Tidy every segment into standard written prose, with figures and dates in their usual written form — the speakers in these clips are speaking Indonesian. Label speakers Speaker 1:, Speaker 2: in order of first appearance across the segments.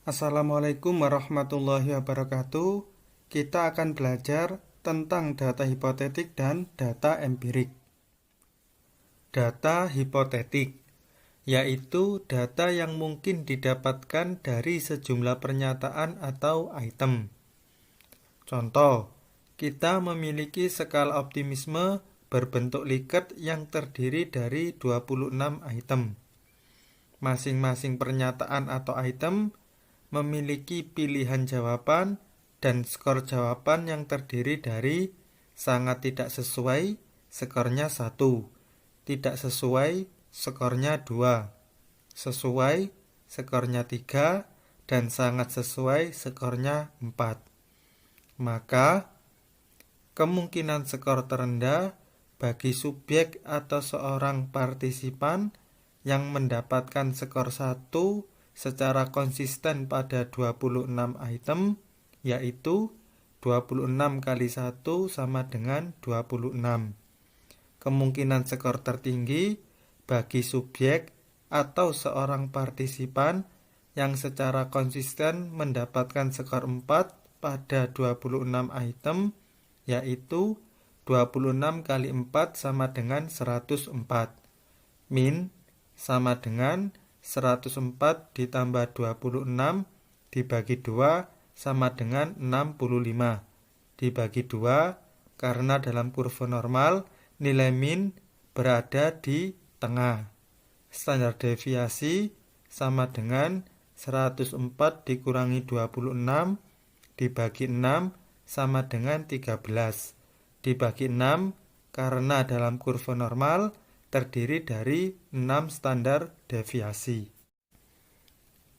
Speaker 1: Assalamualaikum warahmatullahi wabarakatuh. Kita akan belajar tentang data hipotetik dan data empirik. Data hipotetik yaitu data yang mungkin didapatkan dari sejumlah pernyataan atau item. Contoh, kita memiliki skala optimisme berbentuk Likert yang terdiri dari 26 item. Masing-masing pernyataan atau item memiliki pilihan jawaban dan skor jawaban yang terdiri dari sangat tidak sesuai, skornya 1, tidak sesuai, skornya 2, sesuai, skornya 3, dan sangat sesuai, skornya 4. Maka, kemungkinan skor terendah bagi subjek atau seorang partisipan yang mendapatkan skor 1 secara konsisten pada 26 item, yaitu 26 kali 1 sama dengan 26. Kemungkinan skor tertinggi bagi subjek atau seorang partisipan yang secara konsisten mendapatkan skor 4 pada 26 item, yaitu 26 kali 4 sama dengan 104. Min sama dengan 104 ditambah 26 dibagi 2 sama dengan 65. Dibagi 2 karena dalam kurva normal nilai min berada di tengah. Standar deviasi sama dengan 104 dikurangi 26 dibagi 6 sama dengan 13. Dibagi 6 karena dalam kurva normal terdiri dari 6 standar deviasi.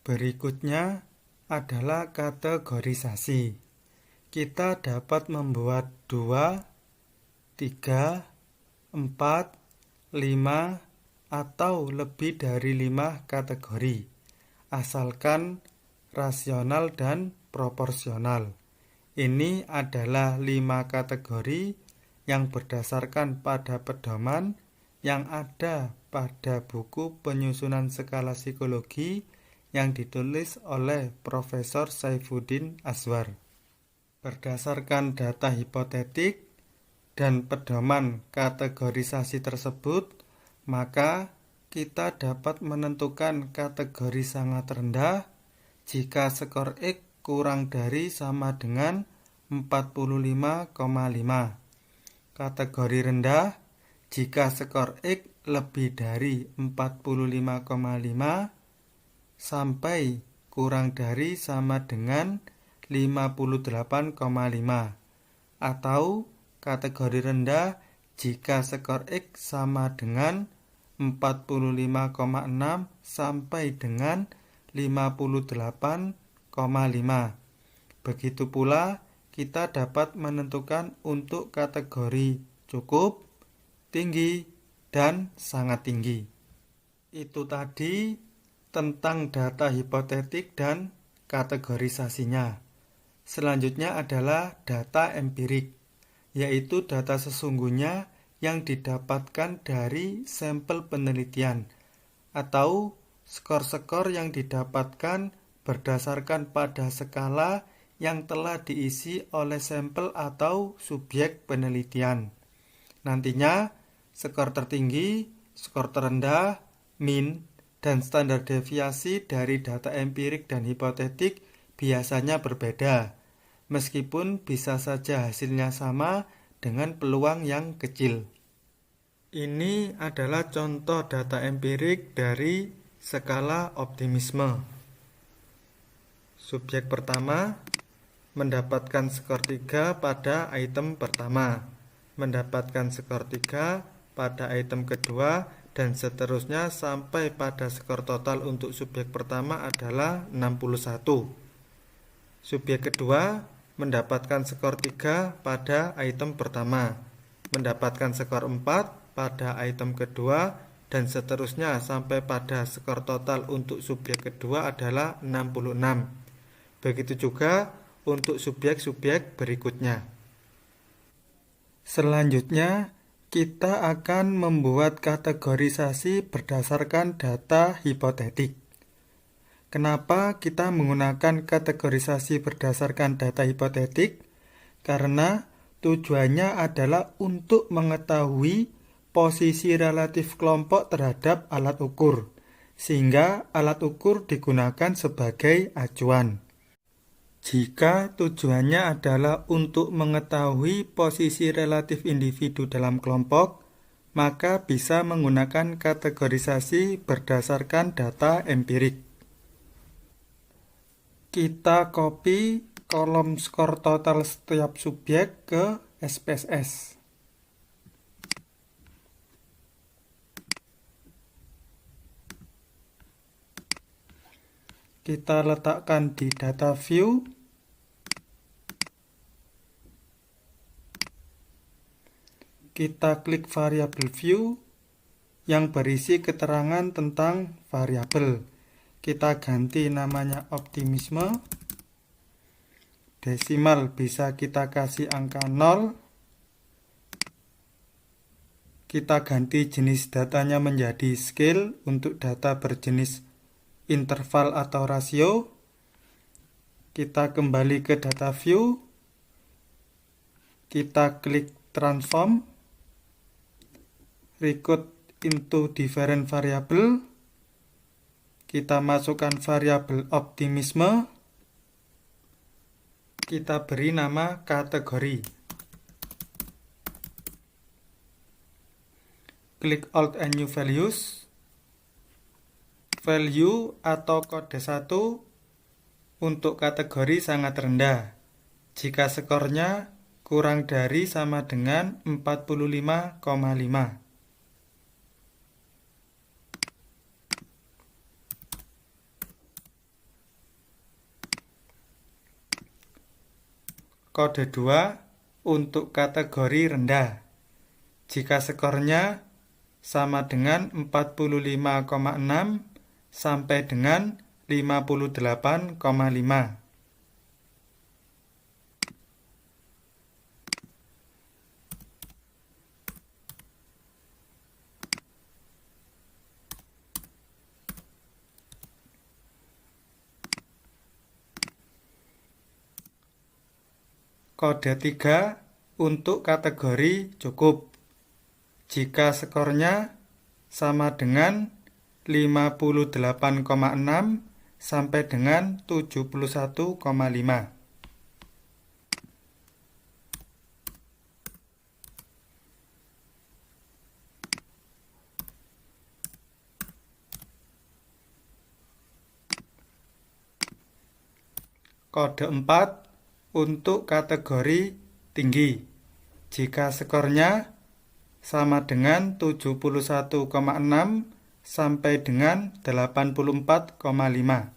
Speaker 1: Berikutnya adalah kategorisasi. Kita dapat membuat 2, 3, 4, 5, atau lebih dari 5 kategori, asalkan rasional dan proporsional. Ini adalah 5 kategori yang berdasarkan pada pedoman yang ada pada buku penyusunan skala psikologi yang ditulis oleh Profesor Saifuddin Azwar. Berdasarkan data hipotetik dan pedoman kategorisasi tersebut, maka kita dapat menentukan kategori sangat rendah jika skor X kurang dari sama dengan 45,5. Kategori rendah jika skor X lebih dari 45,5 sampai kurang dari sama dengan 58,5. Atau kategori rendah jika skor X sama dengan 45,6 sampai dengan 58,5. Begitu pula kita dapat menentukan untuk kategori cukup, tinggi, dan sangat tinggi. Itu tadi tentang data hipotetik dan kategorisasinya. Selanjutnya adalah data empirik, yaitu data sesungguhnya yang didapatkan dari sampel penelitian atau skor-skor yang didapatkan berdasarkan pada skala yang telah diisi oleh sampel atau subjek penelitian. Nantinya, skor tertinggi, skor terendah, min, dan standar deviasi dari data empirik dan hipotetik biasanya berbeda, meskipun bisa saja hasilnya sama dengan peluang yang kecil. Ini adalah contoh data empirik dari skala optimisme. Subjek pertama mendapatkan skor 3 pada item pertama, mendapatkan skor 3 pada item kedua, dan seterusnya sampai pada skor total untuk subjek pertama adalah 61. Subjek kedua mendapatkan skor 3 pada item pertama, mendapatkan skor 4 pada item kedua, dan seterusnya sampai pada skor total untuk subjek kedua adalah 66. Begitu juga untuk subjek-subjek berikutnya. Selanjutnya, kita akan membuat kategorisasi berdasarkan data hipotetik. Kenapa kita menggunakan kategorisasi berdasarkan data hipotetik? Karena tujuannya adalah untuk mengetahui posisi relatif kelompok terhadap alat ukur, sehingga alat ukur digunakan sebagai acuan. Jika tujuannya adalah untuk mengetahui posisi relatif individu dalam kelompok, maka bisa menggunakan kategorisasi berdasarkan data empirik. Kita copy kolom skor total setiap subjek ke SPSS. Kita letakkan di data view. Kita klik variabel view yang berisi keterangan tentang variabel. Kita ganti namanya optimisme. Desimal bisa kita kasih angka 0. Kita ganti jenis datanya menjadi scale untuk data berjenis interval atau rasio. Kita kembali ke data view. Kita klik transform. Record into different variable. Kita masukkan variabel optimisme. Kita beri nama kategori. Klik Alt and New Values. Value atau kode 1 untuk kategori sangat rendah. Jika skornya kurang dari sama dengan 45,5. Kode 2 untuk kategori rendah. Jika skornya sama dengan 45,6 sampai dengan 58,5. Kode 3 untuk kategori cukup. Jika skornya sama dengan 58,6 sampai dengan 71,5. Kode 4 untuk kategori tinggi. Jika skornya sama dengan 71,6 sampai dengan 84,5.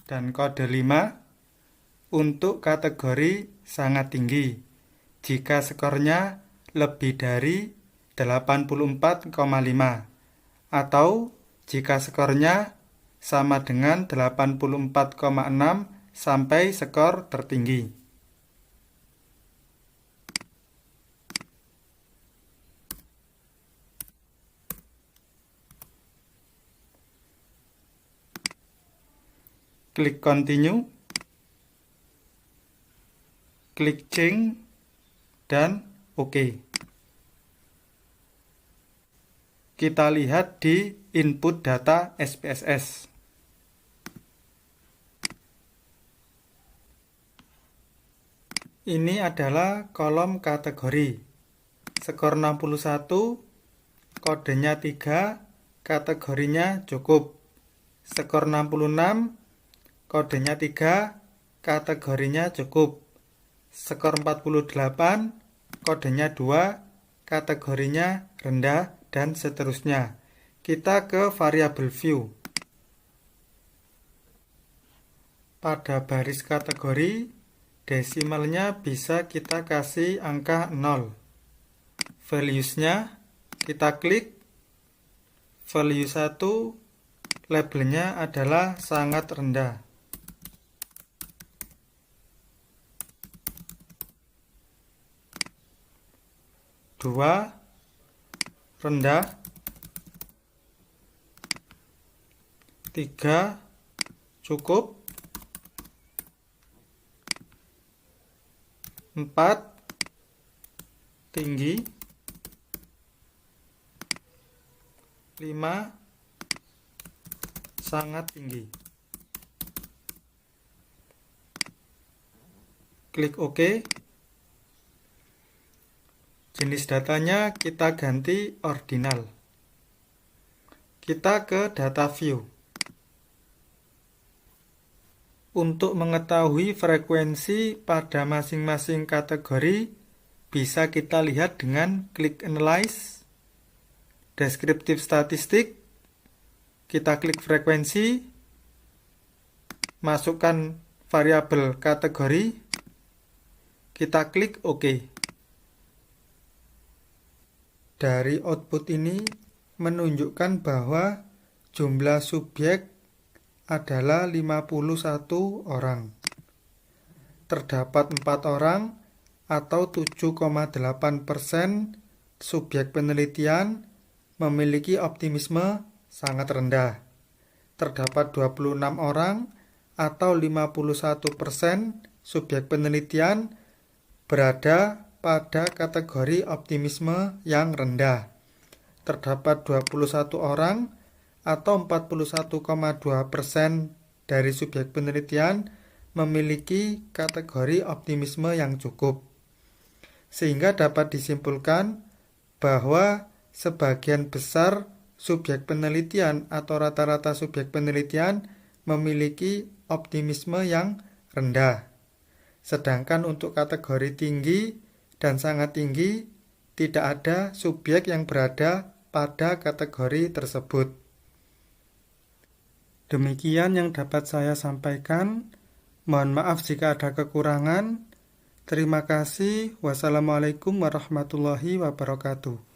Speaker 1: Dan kode 5 untuk kategori sangat tinggi, jika skornya lebih dari 84,5 atau jika skornya sama dengan 84,6 sampai skor tertinggi. Klik continue. Klik change dan OK. Kita lihat di input data SPSS. Ini adalah kolom kategori. Skor 61, kodenya 3, kategorinya cukup. Skor 66, kodenya 3, kategorinya cukup. Skor 48, kodenya 2, kategorinya rendah, dan seterusnya. Kita ke variabel view. Pada baris kategori, desimalnya bisa kita kasih angka 0. Values-nya kita klik value 1, labelnya adalah sangat rendah. Dua, rendah. Tiga, cukup. Empat, tinggi. Lima, sangat tinggi. Klik OK. Jenis datanya kita ganti ordinal. Kita ke data view. Untuk mengetahui frekuensi pada masing-masing kategori, bisa kita lihat dengan klik Analyze, Deskriptif Statistik. Kita klik frekuensi, masukkan variabel kategori, kita klik OK. Dari output ini menunjukkan bahwa jumlah subjek adalah 51 orang. Terdapat 4 orang atau 7,8% subjek penelitian memiliki optimisme sangat rendah. Terdapat 26 orang atau 51% subjek penelitian berada pada kategori optimisme yang rendah. Terdapat 21 orang atau 41,2% dari subjek penelitian memiliki kategori optimisme yang cukup. Sehingga dapat disimpulkan bahwa sebagian besar subjek penelitian atau rata-rata subjek penelitian memiliki optimisme yang rendah. Sedangkan untuk kategori tinggi dan sangat tinggi, tidak ada subjek yang berada pada kategori tersebut. Demikian yang dapat saya sampaikan. Mohon maaf jika ada kekurangan. Terima kasih. Wassalamualaikum warahmatullahi wabarakatuh.